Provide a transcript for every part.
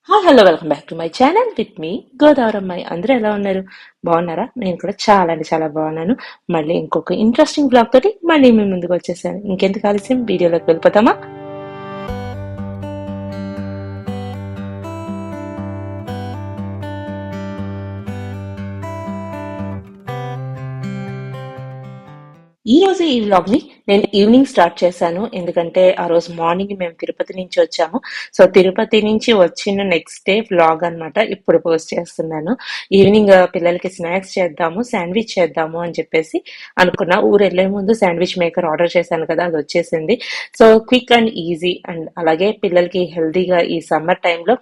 Hi hello welcome back to my channel with me గోదావరమ్మాయి. అందరూ ఎలా ఉన్నారు? బాగున్నారా? నేను కూడా చాలా అంటే చాలా బాగున్నాను. మళ్ళీ ఇంకొక ఇంట్రెస్టింగ్ బ్లాగ్ తోటి మళ్ళీ మీ ముందుకు వచ్చేసాను. ఇంకెందుకు ఆలస్యం, వీడియోలోకి వెళ్ళిపోతామా? ఈ రోజు ఈ వ్లాగ్ ని నేను ఈవినింగ్ స్టార్ట్ చేశాను. ఎందుకంటే ఆ రోజు మార్నింగ్ మేము తిరుపతి నుంచి వచ్చాము. సో తిరుపతి నుంచి వచ్చిన నెక్స్ట్ డే వ్లాగ్ అన్నమాట ఇప్పుడు పోస్ట్ చేస్తున్నాను. ఈవినింగ్ పిల్లలకి స్నాక్స్ చేద్దాము, శాండ్విచ్ చేద్దాము అని చెప్పేసి అనుకున్నా. ఊరు వెళ్లే ముందు శాండ్విచ్ మేకర్ ఆర్డర్ చేశాను కదా, అది వచ్చేసింది. So quick and easy, and అలాగే పిల్లలకి హెల్దీగా ఈ సమ్మర్ టైంలో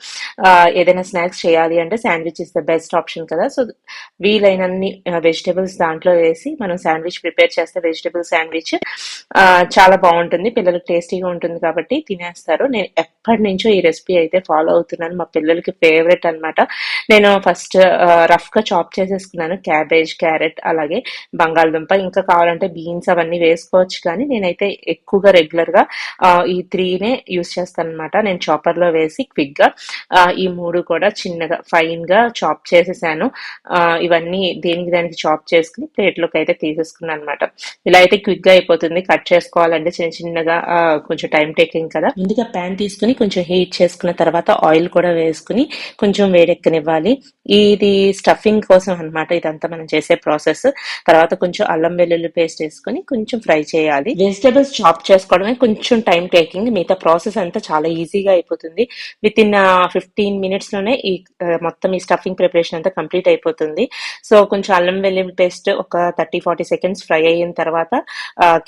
ఏదైనా స్నాక్స్ చేయాలి అంటే sandwich is the best option కదా. సో వీలైనన్ని వెజిటేబుల్స్ దాంట్లో వేసి మనం శాండ్విచ్ ప్రిపేర్ చేస్తే వెజిటేబుల్ శాండ్విచ్ చాలా బాగుంటుంది. పిల్లలకి టేస్టీగా ఉంటుంది కాబట్టి తినేస్తారు. నేను ఎప్పటి నుంచో ఈ రెసిపీ అయితే ఫాలో అవుతున్నాను. మా పిల్లలకి ఫేవరెట్ అన్నమాట. నేను ఫస్ట్ రఫ్ గా చాప్ చేసేసుకున్నాను క్యాబేజ్, క్యారెట్, అలాగే బంగాళదుంప. ఇంకా కావాలంటే బీన్స్ అవన్నీ వేసుకోవచ్చు, కానీ నేనైతే ఎక్కువగా రెగ్యులర్ గా ఈ త్రీనే యూస్ చేస్తాను అనమాట. నేను చాపర్ లో వేసి క్విక్ గా ఈ మూడు కూడా చిన్నగా ఫైన్ గా చాప్ చేసేసాను. ఇవన్నీ దేనికి దానికి చాప్ చేసుకుని ప్లేట్ లోకి అయితే తీసేసుకున్నాను అనమాట. ఇలా అయితే క్విక్ గా అయిపోతుంది. కట్ చేసుకోవాలంటే చిన్న చిన్నగా కొంచెం టైం టేకింగ్ కదా. ముందుగా ప్యాన్ తీసుకుని కొంచెం హీట్ చేసుకున్న తర్వాత ఆయిల్ కూడా వేసుకుని కొంచెం వేడెక్కనివ్వాలి. ఇది స్టఫింగ్ కోసం అన్నమాట ఇదంతా మనం చేసే ప్రాసెస్. తర్వాత కొంచెం అల్లం వెల్లుల్లి పేస్ట్ వేసుకుని కొంచెం ఫ్రై చేయాలి. వెజిటేబుల్స్ చాప్ చేసుకోవడమే కొంచెం టైం టేకింగ్, మిగతా ప్రాసెస్ అంతా చాలా ఈజీగా అయిపోతుంది. విత్ ఇన్ 15 minutes లోనే మొత్తం ఈ స్టఫింగ్ ప్రిపరేషన్ అంతా కంప్లీట్ అయిపోతుంది. సో కొంచెం అల్లం వెల్లుల్లి పేస్ట్ ఒక 30-40 seconds ఫ్రై అయిన తర్వాత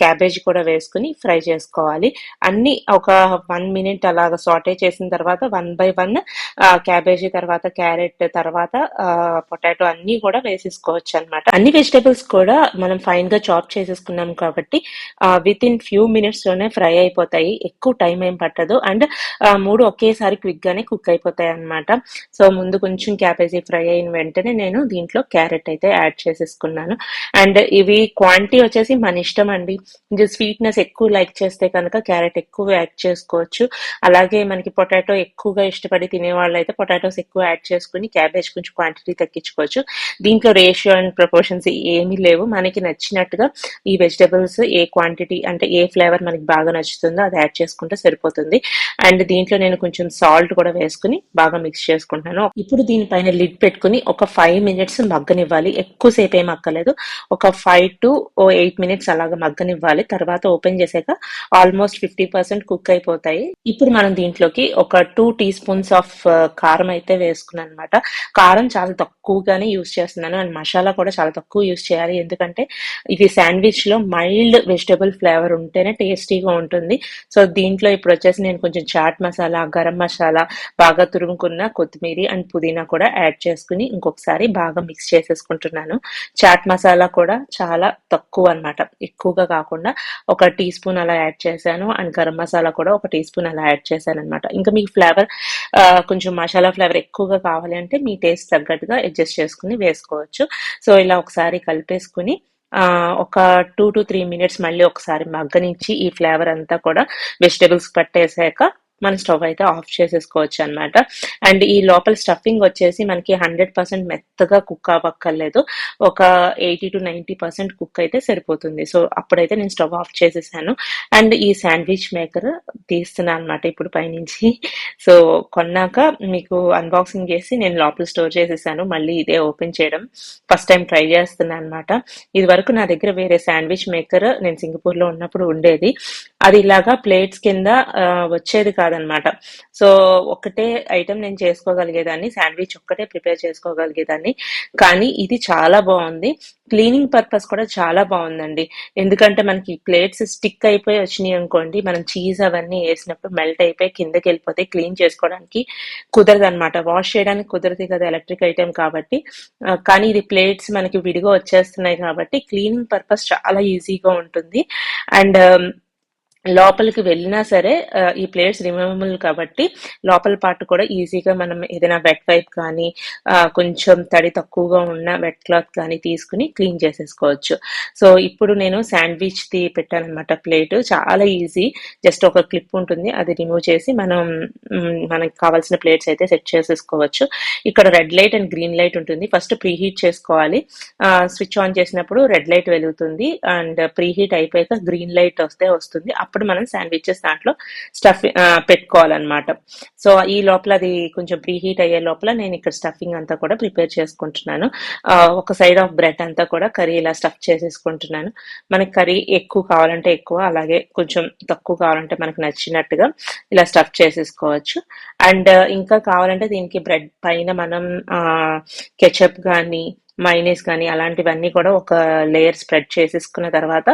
క్యాబేజ్ కూడా వేసుకుని ఫ్రై చేసుకోవాలి. అన్ని ఒక 1 minute అలాగా సాటే చేసిన తర్వాత 1 by 1 క్యాబేజీ తర్వాత క్యారెట్ తర్వాత పొటాటో అన్ని కూడా వేసేసుకోవచ్చు అనమాట. అన్ని వెజిటేబుల్స్ కూడా మనం ఫైన్ గా చాప్ చేసేసుకున్నాం కాబట్టి విత్ ఇన్ ఫ్యూ మినిట్స్ లోనే ఫ్రై అయిపోతాయి. ఎక్కువ టైం ఏం పట్టదు. అండ్ మూడు ఒకేసారి క్విక్ గానే కుక్ అయిపోతాయి అనమాట. సో ముందు కొంచెం క్యాబేజీ ఫ్రై అయిన వెంటనే నేను దీంట్లో క్యారెట్ అయితే యాడ్ చేసేసుకున్నాను. అండ్ ఇవి క్వాంటిటీ వచ్చేసి మన ఇష్టం అండి. స్వీట్నెస్ ఎక్కువ లైక్ చేస్తే కనుక క్యారెట్ ఎక్కువ యాడ్ చేసుకోవచ్చు. అలాగే మనకి పొటాటో ఎక్కువగా ఇష్టపడి తినే వాళ్ళు అయితే పొటాటోస్ ఎక్కువ యాడ్ చేసుకుని క్యాబేజ్ కొంచెం క్వాంటిటీ తగ్గించుకోవచ్చు. దీంట్లో రేషియో అండ్ ప్రపోర్షన్స్ ఏమీ లేవు. మనకి నచ్చినట్టుగా ఈ వెజిటబుల్స్ ఏ క్వాంటిటీ అంటే ఏ ఫ్లేవర్ మనకి బాగా నచ్చుతుందో అది యాడ్ చేసుకుంటే సరిపోతుంది. అండ్ దీంట్లో నేను కొంచెం సాల్ట్ కూడా వేసుకుని బాగా మిక్స్ చేసుకుంటున్నాను. ఇప్పుడు దీనిపైన లిడ్ పెట్టుకుని ఒక 5 minutes మగ్గనివ్వాలి. ఎక్కువసేపు ఏం అక్కర్లేదు. ఒక 5 to 8 minutes అలాగా మగ్గనివ్వాలి. తర్వాత ఓపెన్ చేసాక ఆల్మోస్ట్ 50% కుక్ అయిపోతాయి. ఇప్పుడు మనం దీంట్లోకి ఒక 2 teaspoons ఆఫ్ కారం అయితే వేసుకున్నాను అనమాట. కారం చాలా తక్కువగానే యూస్ చేస్తున్నాను. అండ్ మసాలా కూడా చాలా తక్కువ యూస్ చేయాలి. ఎందుకంటే ఇది శాండ్విచ్ లో మైల్డ్ వెజిటబుల్ ఫ్లేవర్ ఉంటేనే టేస్టీగా ఉంటుంది. సో దీంట్లో ఇప్పుడు వచ్చేసి నేను కొంచెం చాట్ మసాలా, గరం మసాలా, బాగా తురుముకున్న కొత్తిమీర అండ్ పుదీనా కూడా యాడ్ చేసుకుని ఇంకొకసారి బాగా మిక్స్ చేసేసుకుంటున్నాను. చాట్ మసాలా కూడా చాలా తక్కువ అన్నమాట, ఎక్కువగా కాకుండా ఒక టీ స్పూన్ అలా యాడ్ చేశాను. అండ్ గరం మసాలా కూడా ఒక టీ స్పూన్ అలా యాడ్ చేశాను అనమాట. ఇంకా మీకు ఫ్లేవర్ కొంచెం మసాలా ఫ్లేవర్ ఎక్కువగా కావాలి అంటే మీ టేస్ట్ తగ్గట్టుగా అడ్జస్ట్ చేసుకుని వేసుకోవచ్చు. సో ఇలా ఒకసారి కలిపేసుకుని ఒక 2 to 3 minutes మళ్ళీ ఒకసారి మగ్గనిచ్చి ఈ ఫ్లేవర్ అంతా కూడా వెజిటేబుల్స్ పట్టేసాక మన స్టవ్ అయితే ఆఫ్ చేసేసుకోవచ్చు అనమాట. అండ్ ఈ లోపల స్టఫింగ్ వచ్చేసి మనకి 100% మెత్తగా కుక్ అవ్వక్కర్లేదు. ఒక 80-90% కుక్ అయితే సరిపోతుంది. సో అప్పుడైతే నేను స్టవ్ ఆఫ్ చేసేసాను. అండ్ ఈ శాండ్విచ్ మేకర్ తీస్తున్నాను అనమాట ఇప్పుడు పైనుంచి. సో కొన్నాక మీకు అన్బాక్సింగ్ చేసి నేను లోపల స్టోర్ చేసేసాను. మళ్ళీ ఇదే ఓపెన్ చేయడం ఫస్ట్ టైం ట్రై చేస్తున్నాను అనమాట. ఇది వరకు నా దగ్గర వేరే శాండ్విచ్ మేకర్ నేను సింగపూర్ లో ఉన్నప్పుడు ఉండేది. అది ఇలాగా ప్లేట్స్ కింద వచ్చేది కాదనమాట. సో ఒకటే ఐటెం నేను చేసుకోగలిగేదాన్ని, శాండ్విచ్ ఒక్కటే ప్రిపేర్ చేసుకోగలిగేదాన్ని. కానీ ఇది చాలా బాగుంది. క్లీనింగ్ పర్పస్ కూడా చాలా బాగుందండి. ఎందుకంటే మనకి ప్లేట్స్ స్టిక్ అయిపోయి వచ్చినాయి అనుకోండి, మనం చీజ్ అవన్నీ వేసినప్పుడు మెల్ట్ అయిపోయి కిందకి వెళ్ళిపోతే క్లీన్ చేసుకోవడానికి కుదరదు అనమాట. వాష్ చేయడానికి కుదరదు కదా, ఎలక్ట్రిక్ ఐటెం కాబట్టి. కానీ ఇది ప్లేట్స్ మనకి విడిగా వచ్చేస్తున్నాయి కాబట్టి క్లీనింగ్ పర్పస్ చాలా ఈజీగా ఉంటుంది. అండ్ లోపలికి వెళ్ళినా సరే ఈ ప్లేట్స్ రిమూవబుల్ కాబట్టి లోపల పార్ట్ కూడా ఈజీగా మనం ఏదైనా వెట్ వైప్ కానీ కొంచెం తడి తక్కువగా ఉన్న వెట్ క్లాత్ కానీ తీసుకుని క్లీన్ చేసేసుకోవచ్చు. సో ఇప్పుడు నేను శాండ్విచ్ది పెట్టానమాట ప్లేట్. చాలా ఈజీ. జస్ట్ ఒక క్లిప్ ఉంటుంది, అది రిమూవ్ చేసి మనకి కావాల్సిన ప్లేట్స్ అయితే సెట్ చేసేసుకోవచ్చు. ఇక్కడ red light and green light ఉంటుంది. ఫస్ట్ ప్రీ హీట్ చేసుకోవాలి. స్విచ్ ఆన్ చేసినప్పుడు రెడ్ లైట్ వెలుగుతుంది అండ్ ప్రీ హీట్ అయిపోయాక గ్రీన్ లైట్ వస్తుంది. అప్పుడు మనం శాండ్విచెస్ దాంట్లో స్టఫ్ పెట్టుకోవాలన్నమాట. సో ఈ లోపల అది కొంచెం ప్రీ హీట్ అయ్యే లోపల నేను ఇక్కడ స్టఫింగ్ అంతా కూడా ప్రిపేర్ చేసుకుంటున్నాను. ఒక సైడ్ ఆఫ్ బ్రెడ్ అంతా కూడా కర్రీ ఇలా స్టఫ్ చేసేసుకుంటున్నాను. మనకి కర్రీ ఎక్కువ కావాలంటే ఎక్కువ, అలాగే కొంచెం తక్కువ కావాలంటే మనకు నచ్చినట్టుగా ఇలా స్టఫ్ చేసేసుకోవచ్చు. అండ్ ఇంకా కావాలంటే దీనికి బ్రెడ్ పైన మనం కెచప్ కానీ మైనీస్ కానీ అలాంటివన్నీ కూడా ఒక లేయర్ స్ప్రెడ్ చేసేసుకున్న తర్వాత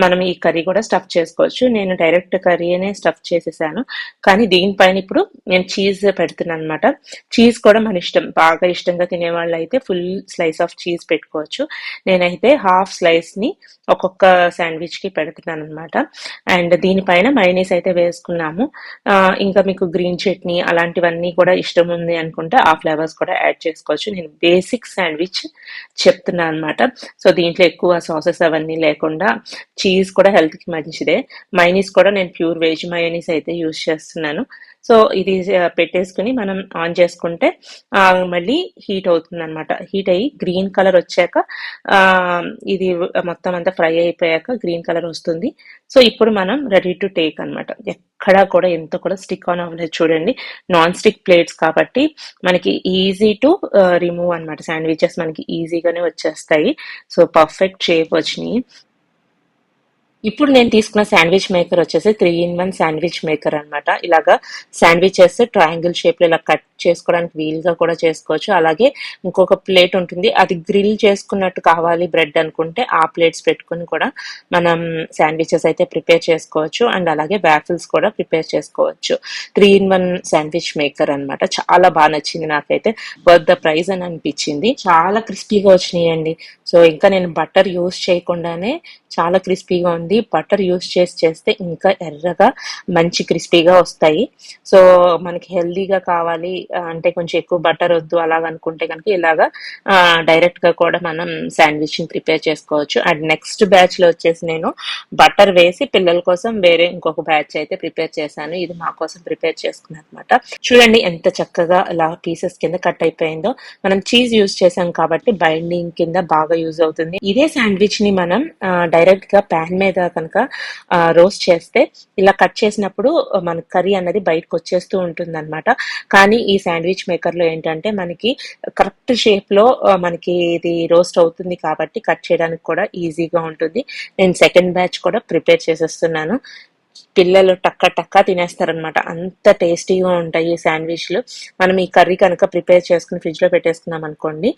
మనం ఈ కర్రీ కూడా స్టఫ్ చేసుకోవచ్చు. నేను డైరెక్ట్ కర్రీనే స్టఫ్ చేసేసాను, కానీ దీనిపైన ఇప్పుడు నేను చీజ్ పెడుతున్నాను అనమాట. చీజ్ కూడా మన ఇష్టం. బాగా ఇష్టంగా తినేవాళ్ళు అయితే ఫుల్ స్లైస్ ఆఫ్ చీజ్ పెట్టుకోవచ్చు. నేనైతే హాఫ్ స్లైస్ ని ఒక్కొక్క శాండ్విచ్ కి పెడుతున్నాను అనమాట. అండ్ దీనిపైన మైనీస్ అయితే వేసుకున్నాము. ఇంకా మీకు గ్రీన్ చట్నీ అలాంటివన్నీ కూడా ఇష్టం ఉంది అనుకుంటే ఆ ఫ్లేవర్స్ కూడా యాడ్ చేసుకోవచ్చు. నేను బేసిక్ శాండ్విచ్ చెప్తున్నా అనమాట. సో దీంట్లో ఎక్కువ సాసెస్ అవన్నీ లేకుండా చీజ్ కూడా హెల్త్ కి మంచిదే. మైనీస్ కూడా నేను ప్యూర్ వెజ్ మయోనీస్ అయితే యూజ్ చేస్తున్నాను. సో ఇది పెట్టేసుకుని మనం ఆన్ చేసుకుంటే మళ్ళీ హీట్ అవుతుంది అనమాట. హీట్ అయ్యి గ్రీన్ కలర్ వచ్చాక ఇది మొత్తం అంతా ఫ్రై అయిపోయాక గ్రీన్ కలర్ వస్తుంది. సో ఇప్పుడు మనం రెడీ టు టేక్ అనమాట. ఎక్కడా కూడా ఎంత కూడా స్టిక్ ఆన్ అవ్వలేదు. చూడండి, నాన్ స్టిక్ ప్లేట్స్ కాబట్టి మనకి ఈజీ టు రిమూవ్ అనమాట. శాండ్విచెస్ మనకి ఈజీగానే వచ్చేస్తాయి. సో పర్ఫెక్ట్ షేప్ వచ్చినాయి. ఇప్పుడు నేను తీసుకున్న శాండ్విచ్ మేకర్ వచ్చేసి 3-in-1 శాండ్విచ్ మేకర్ అనమాట. ఇలాగా శాండ్విచెస్ ట్రయాంగిల్ షేప్ లో ఇలా కట్ చేసుకోవడానికి వీలుగా కూడా చేసుకోవచ్చు. అలాగే ఇంకొక ప్లేట్ ఉంటుంది, అది గ్రిల్ చేసుకున్నట్టు కావాలి బ్రెడ్ అనుకుంటే ఆ ప్లేట్స్ పెట్టుకుని కూడా మనం శాండ్విచెస్ అయితే ప్రిపేర్ చేసుకోవచ్చు. అండ్ అలాగే వ్యాఫిల్స్ కూడా ప్రిపేర్ చేసుకోవచ్చు. 3-in-1 శాండ్విచ్ మేకర్ అనమాట. చాలా బాగా నచ్చింది నాకైతే. వర్త్ ద ప్రైస్ అని అనిపించింది. చాలా క్రిస్పీగా వచ్చినాయండి. సో ఇంకా నేను బటర్ యూస్ చేయకుండానే చాలా క్రిస్పీగా ఉంది. బటర్ యూస్ చేస్తే ఇంకా ఎర్రగా మంచి క్రిస్పీగా వస్తాయి. సో మనకి హెల్దీగా కావాలి అంటే కొంచెం ఎక్కువ బటర్ వద్దు అలాగనుకుంటే కనుక ఇలాగా డైరెక్ట్ గా కూడా మనం శాండ్విచ్ ని ప్రిపేర్ చేసుకోవచ్చు. అండ్ నెక్స్ట్ బ్యాచ్ లో వచ్చేసి నేను బటర్ వేసి పిల్లల కోసం వేరే ఇంకొక బ్యాచ్ అయితే ప్రిపేర్ చేశాను. ఇది మా కోసం ప్రిపేర్ చేసుకున్నాను అనమాట. చూడండి ఎంత చక్కగా ఇలా పీసెస్ కింద కట్ అయిపోయిందో. మనం చీజ్ యూజ్ చేసాం కాబట్టి బైండింగ్ కింద బాగా యూజ్ అవుతుంది. ఇదే శాండ్విచ్ ని మనం డైరెక్ట్ గా ప్యాన్ మీద కనుక రోస్ట్ చేస్తే ఇలా కట్ చేసినప్పుడు మన కర్రీ అన్నది బయటకు వచ్చేస్తూ ఉంటుంది అనమాట. కానీ ఈ శాండ్విచ్ మేకర్ లో ఏంటంటే మనకి కరెక్ట్ షేప్ లో మనకి ఇది రోస్ట్ అవుతుంది కాబట్టి కట్ చేయడానికి కూడా ఈజీగా ఉంటుంది. నేను సెకండ్ బ్యాచ్ కూడా ప్రిపేర్ చేసేస్తున్నాను. పిల్లలు టక్క టక్క తినేస్తారనమాట. అంత టేస్టీగా ఉంటాయి ఈ శాండ్విచ్లు. మనం ఈ కర్రీ కనుక ప్రిపేర్ చేసుకుని ఫ్రిడ్జ్ లో పెట్టేసుకున్నాం అనుకోండి,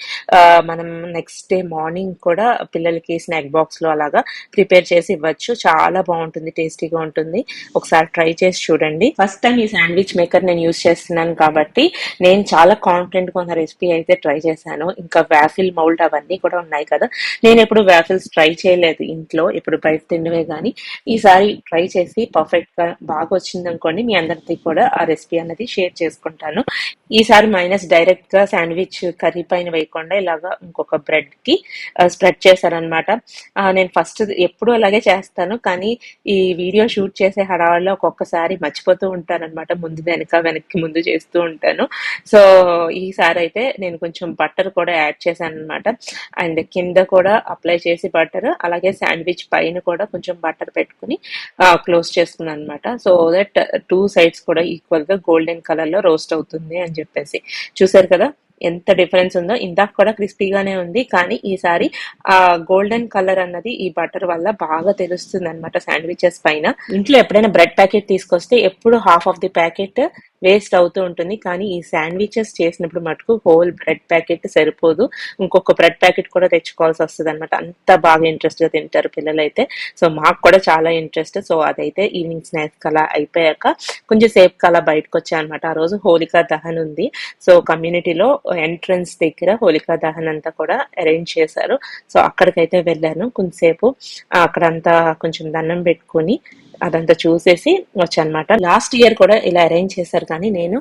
మనం నెక్స్ట్ డే మార్నింగ్ కూడా పిల్లలకి స్నాక్ బాక్స్ లో అలాగా ప్రిపేర్ చేసి ఇవ్వచ్చు. చాలా బాగుంటుంది, టేస్టీగా ఉంటుంది. ఒకసారి ట్రై చేసి చూడండి. ఫస్ట్ టైం ఈ శాండ్విచ్ మేకర్ నేను యూజ్ చేస్తున్నాను కాబట్టి నేను చాలా కాన్ఫిడెంట్ గా ఉన్న రెసిపీ అయితే ట్రై చేశాను. ఇంకా వ్యాఫిల్ మౌల్డ్ అవన్నీ కూడా ఉన్నాయి కదా, నేను ఎప్పుడు వ్యాఫిల్స్ ట్రై చేయలేదు ఇంట్లో, ఎప్పుడు బయట తిన్నవే కానీ ఈసారి ట్రై చేసి పర్ఫెక్ట్ గా బాగా వచ్చింది అనుకోండి, మీ అందరికీ కూడా ఆ రెసిపీ అనేది షేర్ చేసుకుంటాను. ఈసారి మైనస్ డైరెక్ట్ గా శాండ్విచ్ కర్రీ పైన వేయకుండా ఇలాగా ఇంకొక బ్రెడ్ కి స్ప్రెడ్ చేశారనమాట. నేను ఫస్ట్ ఎప్పుడు అలాగే చేస్తాను, కానీ ఈ వీడియో షూట్ చేసే హడావుల్లో ఒక్కొక్కసారి మర్చిపోతూ ఉంటాను అనమాట. ముందు వెనక్కి ముందు చేస్తూ ఉంటాను. సో ఈసారి అయితే నేను కొంచెం బటర్ కూడా యాడ్ చేశాను అనమాట. అండ్ కింద కూడా అప్లై చేసి బటర్, అలాగే శాండ్విచ్ పైన కూడా కొంచెం బటర్ పెట్టుకుని క్లోజ్ చేసుకున్నాను అనమాట. సో దట్ టూ సైడ్స్ కూడా ఈక్వల్ గా గోల్డెన్ కలర్ లో రోస్ట్ అవుతుంది అని చెప్పేసి. చూసారు కదా ఎంత డిఫరెన్స్ ఉందో. ఇందాక కూడా క్రిస్పీగానే ఉంది, కానీ ఈసారి ఆ గోల్డెన్ కలర్ అన్నది ఈ బటర్ వల్ల బాగా తెలుస్తుంది అనమాట శాండ్విచెస్ పైన. ఇంట్లో ఎప్పుడైనా బ్రెడ్ ప్యాకెట్ తీసుకొస్తే ఎప్పుడు half of the packet waste అవుతూ ఉంటుంది, కానీ ఈ శాండ్విచెస్ చేసినప్పుడు మటుకు హోల్ బ్రెడ్ ప్యాకెట్ సరిపోదు, ఇంకొక బ్రెడ్ ప్యాకెట్ కూడా తెచ్చుకోవాల్సి వస్తుంది అనమాట. అంత బాగా ఇంట్రెస్ట్ గా తింటారు పిల్లలైతే. సో మాకు కూడా చాలా ఇంట్రెస్ట్. సో అదైతే ఈవినింగ్ స్నాక్స్ అలా అయిపోయాక కొంచెం సేపు అలా బయటకు వచ్చా అనమాట. ఆ రోజు హోలికా దహన్ ఉంది. సో కమ్యూనిటీలో ఎంట్రన్స్ దగ్గర హోలికా దహన్ అంతా కూడా అరేంజ్ చేశారు. సో అక్కడికైతే వెళ్ళాను. కొంచెంసేపు అక్కడంతా కొంచెం దండం పెట్టుకుని అదంతా చూసేసి వచ్చానమాట. లాస్ట్ ఇయర్ కూడా ఇలా అరేంజ్ చేశారు కానీ నేను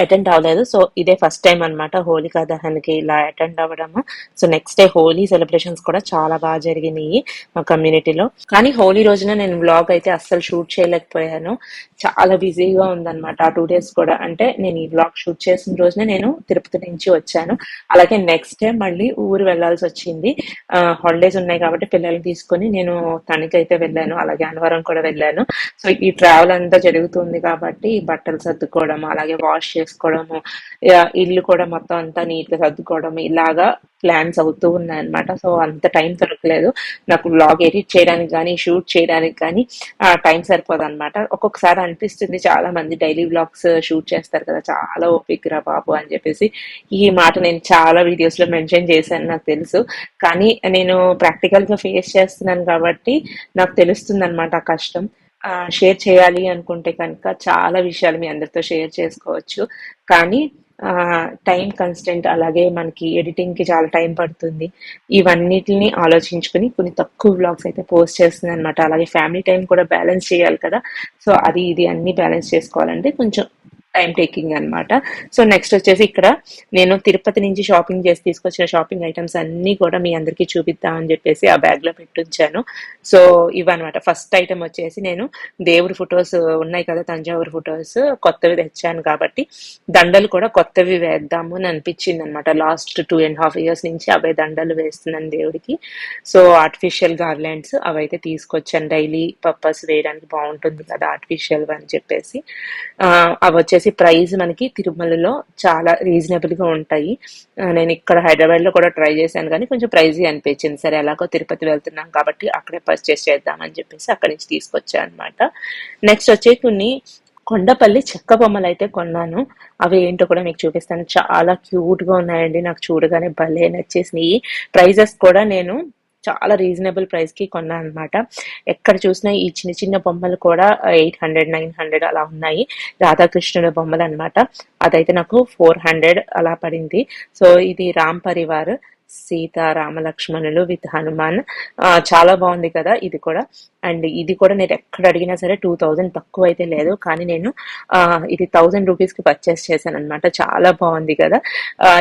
అటెండ్ అవ్వలేదు. సో ఇదే ఫస్ట్ టైం అనమాట హోలికా దహన్కి ఇలా అటెండ్ అవ్వడము. So next day Holi celebrations కూడా చాలా బాగా జరిగినాయి మా కమ్యూనిటీలో. కానీ హోలీ రోజున నేను వ్లాగ్ అయితే అస్సలు షూట్ చేయలేకపోయాను. చాలా బిజీగా ఉందన్నమాట ఆ 2 days కూడా. అంటే నేను ఈ వ్లాగ్ షూట్ చేసిన రోజున నేను తిరుపతి నుంచి వచ్చాను. అలాగే నెక్స్ట్ డే మళ్ళీ ఊరు వెళ్లాల్సి వచ్చింది. హాలిడేస్ ఉన్నాయి కాబట్టి పిల్లల్ని తీసుకొని నేను తణుకైతే వెళ్ళాను. అలాగే అన్నవరం కూడా వెళ్ళాను. సో ఈ ట్రావెల్ అంతా జరుగుతుంది కాబట్టి బట్టలు సర్దుకోవడం, అలాగే వాష్ చేసుకోవడము, ఇల్లు కూడా మొత్తం అంతా నీట్ గా సర్దుకోవడం ఇలాగా ప్లాన్స్ అవుతూ ఉన్నాయి అనమాట. సో అంత టైం దొరకలేదు నాకు వ్లాగ్ ఎడిట్ చేయడానికి కానీ షూట్ చేయడానికి కానీ టైం సరిపోదు అనమాట. ఒక్కొక్కసారి అనిపిస్తుంది చాలా మంది డైలీ వ్లాగ్స్ షూట్ చేస్తారు కదా, చాలా ఓపిక రా బాబు అని చెప్పేసి. ఈ మాట నేను చాలా వీడియోస్ లో మెన్షన్ చేశాను నాకు తెలుసు. కానీ నేను ప్రాక్టికల్ గా ఫేస్ చేస్తున్నాను కాబట్టి నాకు తెలుస్తుంది అనమాట ఆ కష్టం. షేర్ చేయాలి అనుకుంటే కనుక చాలా విషయాలు మీ అందరితో షేర్ చేసుకోవచ్చు. కానీ టైం కన్స్టెంట్, అలాగే మనకి ఎడిటింగ్ కి చాలా టైం పడుతుంది. ఇవన్నిటిని ఆలోచించుకుని కొన్ని తక్కువ వ్లాగ్స్ అయితే పోస్ట్ చేస్తున్నాను అనమాట. అలాగే ఫ్యామిలీ టైం కూడా బ్యాలెన్స్ చేయాలి కదా. సో అది ఇది అన్ని బ్యాలెన్స్ చేసుకోవాలంటే కొంచెం టైం టేకింగ్ అనమాట. సో నెక్స్ట్ వచ్చేసి ఇక్కడ నేను తిరుపతి నుంచి షాపింగ్ చేసి తీసుకొచ్చిన షాపింగ్ ఐటమ్స్ అన్ని కూడా మీ అందరికీ చూపిద్దామని చెప్పేసి ఆ బ్యాగ్ లో పెట్టుంచాను. సో ఇవన్నమాట. ఫస్ట్ ఐటమ్ వచ్చేసి నేను దేవుడి ఫొటోస్ ఉన్నాయి కదా, తంజావూరు ఫొటోస్ కొత్తవి తెచ్చాను కాబట్టి దండలు కూడా కొత్తవి వేద్దాము అని అనిపించింది అనమాట. లాస్ట్ 2.5 years నుంచి అవే దండలు వేస్తున్నాను దేవుడికి. సో ఆర్టిఫిషియల్ గార్లాండ్స్ అవైతే తీసుకొచ్చాను, డైలీ పర్పస్ వేయడానికి బాగుంటుంది కదా ఆర్టిఫిషియల్ అని చెప్పేసి. అవి వచ్చేసి ప్రైస్ మనకి తిరుమలలో చాలా రీజనబుల్ గా ఉంటాయి. నేను ఇక్కడ హైదరాబాద్ లో కూడా ట్రై చేశాను కానీ కొంచెం ప్రైజీ అనిపించింది. సరే ఎలాగో తిరుపతి వెళ్తున్నాం కాబట్టి అక్కడే పర్చేస్ చేద్దామని చెప్పేసి అక్కడి నుంచి తీసుకొచ్చాను అనమాట. నెక్స్ట్ వచ్చి కొన్ని కొండపల్లి చెక్క బొమ్మలు అయితే కొన్నాను. అవి ఏంటో కూడా మీకు చూపిస్తాను. చాలా క్యూట్ గా ఉన్నాయండి, నాకు చూడగానే భలే నచ్చేసినాయి. ప్రైజెస్ కూడా నేను చాలా రీజనబుల్ ప్రైస్ కి కొన్నాను అనమాట. ఎక్కడ చూసినా ఈ చిన్న చిన్న బొమ్మలు కూడా 800 900 అలా ఉన్నాయి. రాధాకృష్ణుల బొమ్మలు అనమాట. అదైతే నాకు 400 అలా పడింది. సో ఇది రామ్ పరివార్, సీత రామలక్ష్మణులు విత్ హనుమాన్. చాలా బాగుంది కదా ఇది కూడా. అండ్ ఇది కూడా నేను ఎక్కడ అడిగినా సరే 2000 తక్కువ అయితే లేదు. కానీ నేను ఇది 1000 రూపీస్ కి పర్చేస్ చేశాను అనమాట. చాలా బాగుంది కదా.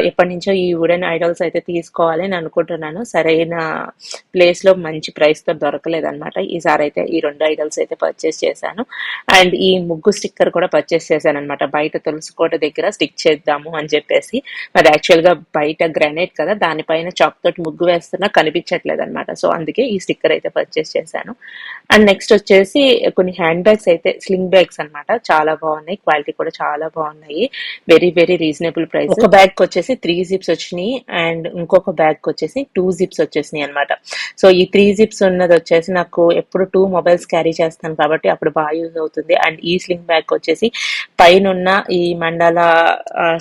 ఎప్పటి నుంచో ఈ వుడెన్ ఐడల్స్ అయితే తీసుకోవాలి అని అనుకుంటున్నాను. సరైన ప్లేస్ లో మంచి ప్రైస్ తో దొరకలేదన్నమాట. ఈసారి అయితే ఈ 2 ఐడల్స్ అయితే పర్చేస్ చేశాను. అండ్ ఈ ముగ్గు స్టిక్కర్ కూడా పర్చేస్ చేశాను అనమాట. బయట తులసికోట దగ్గర స్టిక్ చేద్దాము అని చెప్పేసి. అది యాక్చువల్ గా బయట గ్రానైట్ కదా, దానిపైన చాక్ తోటి ముగ్గు వేస్తున్నా కనిపించట్లేదు అనమాట. సో అందుకే ఈ స్టిక్కర్ అయితే పర్చేస్ చేశాను. అండ్ నెక్స్ట్ వచ్చేసి కొన్ని హ్యాండ్ బ్యాగ్స్ అయితే స్లింగ్ బ్యాగ్స్ అనమాట. చాలా బాగున్నాయి, క్వాలిటీ కూడా చాలా బాగున్నాయి. Very very reasonable price. ఒక బ్యాగ్ వచ్చేసి 3 zips వచ్చినాయి అండ్ ఇంకొక బ్యాగ్ వచ్చేసి 2 zips వచ్చేసినాయి అనమాట. సో ఈ 3 zips ఉన్నది వచ్చేసి నాకు ఎప్పుడు 2 మొబైల్స్ క్యారీ చేస్తాను కాబట్టి అప్పుడు బాగా యూజ్ అవుతుంది. అండ్ ఈ స్లింగ్ బ్యాగ్ వచ్చేసి పైన ఉన్న ఈ మండల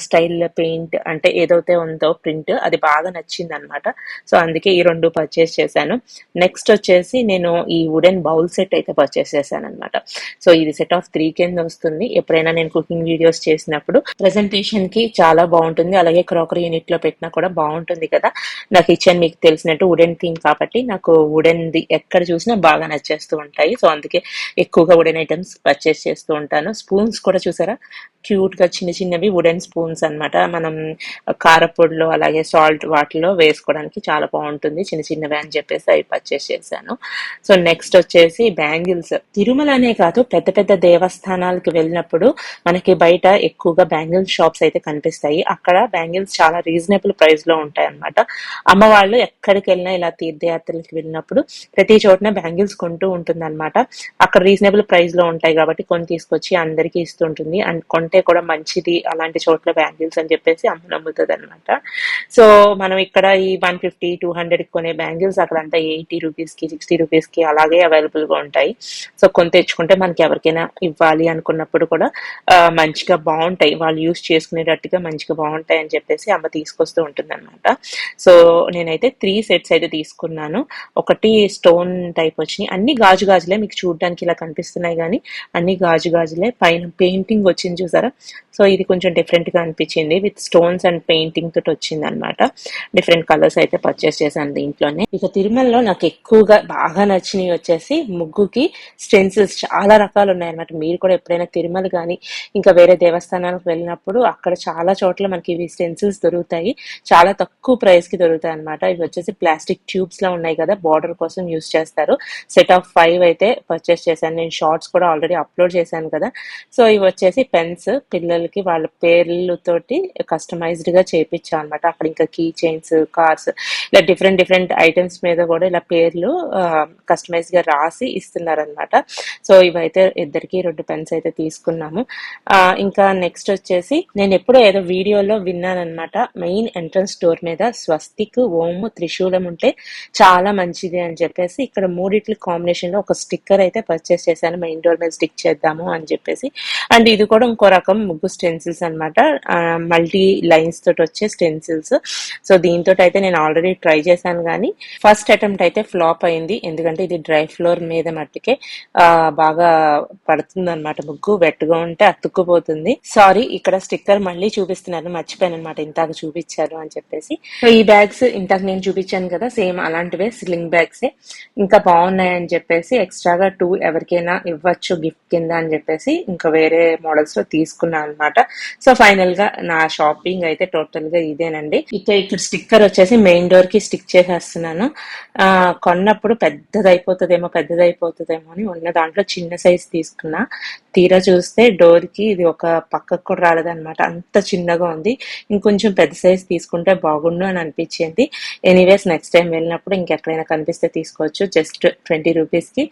స్టైల్ పెయింట్ అంటే ఏదైతే ఉందో ప్రింట్ అది బాగా నచ్చింది అనమాట. సో అందుకే ఈ 2 పర్చేస్ చేశాను. నెక్స్ట్ వచ్చేసి నేను ఈ వుడెన్ బౌల్ సెట్ అయితే పర్చేస్ చేశాను అనమాట. సో ఇది సెట్ ఆఫ్ 3 కింద వస్తుంది. ఎప్పుడైనా నేను కుకింగ్ వీడియోస్ చేసినప్పుడు ప్రెజెంటేషన్ కి చాలా బాగుంటుంది. అలాగే క్రాకరీ యూనిట్ లో పెట్టినా కూడా బాగుంటుంది కదా. నా కిచెన్ మీకు తెలిసినట్టు వుడెన్ థీమ్ కాబట్టి నాకు వుడెన్ ది ఎక్కడ చూసినా బాగా నచ్చేస్తూ ఉంటాయి. సో అందుకే ఎక్కువగా వుడెన్ ఐటమ్స్ పర్చేస్ చేస్తూ ఉంటాను. స్పూన్స్ కూడా చూసారా, క్యూట్ గా చిన్న చిన్నవి వుడెన్ స్పూన్స్ అనమాట. మనం కారపొడిలో అలాగే సాల్ట్ వాటిలో వేసుకోవడానికి చాలా బాగుంటుంది, చిన్న చిన్నవి అని చెప్పేసి అవి పర్చేస్ చేశాను. సో నెక్స్ట్ వచ్చేసి బ్యాంగిల్స్. తిరుమల అనే కాదు, పెద్ద పెద్ద దేవస్థానాలకు వెళ్ళినప్పుడు మనకి బయట ఎక్కువగా బ్యాంగిల్ షాప్స్ అయితే కనిపిస్తాయి. అక్కడ బ్యాంగిల్స్ చాలా రీజనబుల్ ప్రైస్ లో ఉంటాయి అనమాట. అమ్మవాళ్ళు ఎక్కడికి వెళ్ళినా ఇలా తీర్థయాత్రలకు వెళ్ళినప్పుడు ప్రతి చోటన బ్యాంగిల్స్ కొంటూ ఉంటుంది అనమాట. అక్కడ రీజనబుల్ ప్రైస్ లో ఉంటాయి కాబట్టి కొన్ని తీసుకొచ్చి అందరికీ ఇస్తుంటుంది. అండ్ కొంటే కూడా మంచిది అలాంటి చోట్ల బ్యాంగిల్స్ అని చెప్పేసి అమ్మ నమ్ముతుంది అనమాట. సో మనం ఇక్కడ ఈ 150 200 కొనే బ్యాంగిల్స్ అక్కడ అంతా 80 రూపీస్ కి 60 రూపీస్ కి అలాగే అవైలబుల్ గా ఉంటాయి. సో కొని తెచ్చుకుంటే మనకి ఎవరికైనా ఇవ్వాలి అనుకున్నప్పుడు కూడా మంచిగా బాగుంటాయి, వాళ్ళు యూజ్ చేసుకునేటట్టుగా మంచిగా బాగుంటాయి అని చెప్పేసి అమ్మ తీసుకొస్తూ ఉంటుంది అనమాట. సో నేనైతే 3 sets అయితే తీసుకున్నాను. ఒకటి స్టోన్ టైప్ వచ్చినాయి, అన్ని గాజు గాజులే, మీకు చూడడానికి ఇలా కనిపిస్తున్నాయి కానీ అన్ని గాజు గాజులే. పైన పెయింటింగ్ వచ్చింది చూసారా. సో ఇది కొంచెం డిఫరెంట్ గా అనిపించింది, విత్ స్టోన్స్ అండ్ పెయింటింగ్ తోటి వచ్చింది అనమాట. డిఫరెంట్ కలర్స్ అయితే పర్చేస్ చేశాను దీంట్లోనే. ఇక తిరుమలలో నాకు ఎక్కువగా బాగా నచ్చినవి వచ్చేసి వచ్చేసి ముగ్గుకి స్టెన్సిల్స్ చాలా రకాలు ఉన్నాయన్నమాట. మీరు కూడా ఎప్పుడైనా తిరుమల కానీ ఇంకా వేరే దేవస్థానాలకు వెళ్ళినప్పుడు అక్కడ చాలా చోట్ల మనకి ఇవి స్టెన్సిల్స్ దొరుకుతాయి. చాలా తక్కువ ప్రైస్ కి దొరుకుతాయి అనమాట. ఇవి వచ్చేసి ప్లాస్టిక్ ట్యూబ్స్ లా ఉన్నాయి కదా, బార్డర్ కోసం యూస్ చేస్తారు. సెట్ ఆఫ్ 5 అయితే పర్చేస్ చేశాను. నేను షార్ట్స్ కూడా ఆల్రెడీ అప్లోడ్ చేశాను కదా. సో ఇవి వచ్చేసి పెన్స్, పిల్లలకి వాళ్ళ పేర్లతోటి కస్టమైజ్డ్ గా చేపించాం అనమాట. అక్కడ ఇంకా కీ చైన్స్, కార్స్, ఇలా డిఫరెంట్ డిఫరెంట్ ఐటమ్స్ మీద కూడా ఇలా పేర్లు కస్టమైజ్ గా రాసి ఇస్తున్నారు అనమాట. సో ఇవైతే ఇద్దరికి 2 పెన్స్ అయితే తీసుకున్నాము. ఇంకా నెక్స్ట్ వచ్చేసి నేను ఎప్పుడో ఏదో వీడియోలో విన్నానమాట, మెయిన్ ఎంట్రన్స్ డోర్ మీద స్వస్తిక్, ఓము, త్రిశూలం ఉంటే చాలా మంచిది అని చెప్పేసి ఇక్కడ మూడిట్ల కాంబినేషన్ లో ఒక స్టిక్కర్ అయితే పర్చేస్ చేశాను, మెయిన్ డోర్ మీద స్టిక్ చేద్దాము అని చెప్పేసి. అండ్ ఇది కూడా ఇంకో రకం ముగ్గు స్టెన్సిల్స్ అనమాట, మల్టీ లైన్స్ తోటి వచ్చే స్టెన్సిల్స్. సో దీంతో అయితే నేను ఆల్రెడీ ట్రై చేశాను కానీ ఫస్ట్ అటెంప్ట్ అయితే ఫ్లాప్ అయింది. ఎందుకంటే ఇది డ్రై ఫ్లోర్ మీద మట్టుకే బాగా పడుతుంది అనమాట, ముగ్గు వెట్గా ఉంటే అతుక్కుపోతుంది. సారీ, ఇక్కడ స్టిక్కర్ మళ్ళీ చూపిస్తున్నాను, మర్చిపోయాను అనమాట ఇంతాక చూపించారు అని చెప్పేసి. సో ఈ బ్యాగ్స్ ఇంతాక నేను చూపించాను కదా, సేమ్ అలాంటివే స్లింగ్ బ్యాగ్సే, ఇంకా బాగున్నాయని చెప్పేసి ఎక్స్ట్రాగా 2 ఎవరికైనా ఇవ్వచ్చు గిఫ్ట్ కింద అని చెప్పేసి ఇంకా వేరే మోడల్స్ లో తీసుకున్నాను అనమాట. సో ఫైనల్ గా నా షాపింగ్ అయితే టోటల్ గా ఇదేనండి. ఇక్కడ స్టిక్కర్ వచ్చేసి మెయిన్ డోర్ కి స్టిక్ చేసేస్తున్నాను. కొన్నప్పుడు పెద్దదైపోతుందేమో అని ఉన్న దాంట్లో చిన్న సైజ్ తీసుకున్నా. తీరా చూస్తే డోర్ కి ఇది ఒక పక్కకు కూడా రాలేదన్నమాట, అంత చిన్నగా ఉంది. ఇంకొంచెం పెద్ద సైజ్ తీసుకుంటే బాగుండు అని అనిపించింది. ఎనీవేస్ నెక్స్ట్ టైం వెళ్ళినప్పుడు ఇంకెక్కడైనా కనిపిస్తే తీసుకోవచ్చు, జస్ట్ 20 రూపీస్ కి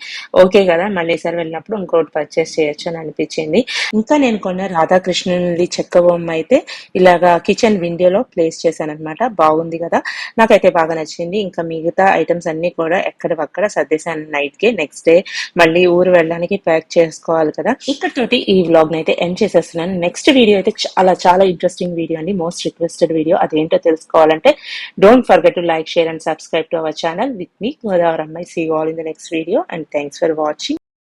ఓకే కదా. మళ్ళీ ఈసారి వెళ్ళినప్పుడు ఇంకోటి పర్చేస్ చేయొచ్చు అని అనిపించింది. ఇంకా నేను కొన్న రాధాకృష్ణుని చెక్క బొమ్మ అయితే ఇలాగా కిచెన్ విండోలో ప్లేస్ చేశాను అనమాట. బాగుంది కదా, నాకైతే బాగా నచ్చింది. ఇంకా మిగతా ఐటమ్స్ అన్ని కూడా ఎక్కడవక్కడ సర్దేశాను నైట్ కి. నెక్స్ట్ డే మళ్ళీ ఊరు వెళ్ళడానికి ప్యాక్ చేసుకోవాలి కదా. ఇక్కడతోటి ఈ వ్లాగ్ అయితే ఎండ్ చేసేస్తున్నాను. నెక్స్ట్ వీడియో అయితే చాలా చాలా ఇంట్రెస్టింగ్ వీడియో అండి, మోస్ట్ రిక్వెస్టెడ్ వీడియో. అదేంటో తెలుసుకోవాలంటే don't forget to like, share and subscribe to our channel with me, Godavar Amma. See you all in the next video and thanks for watching.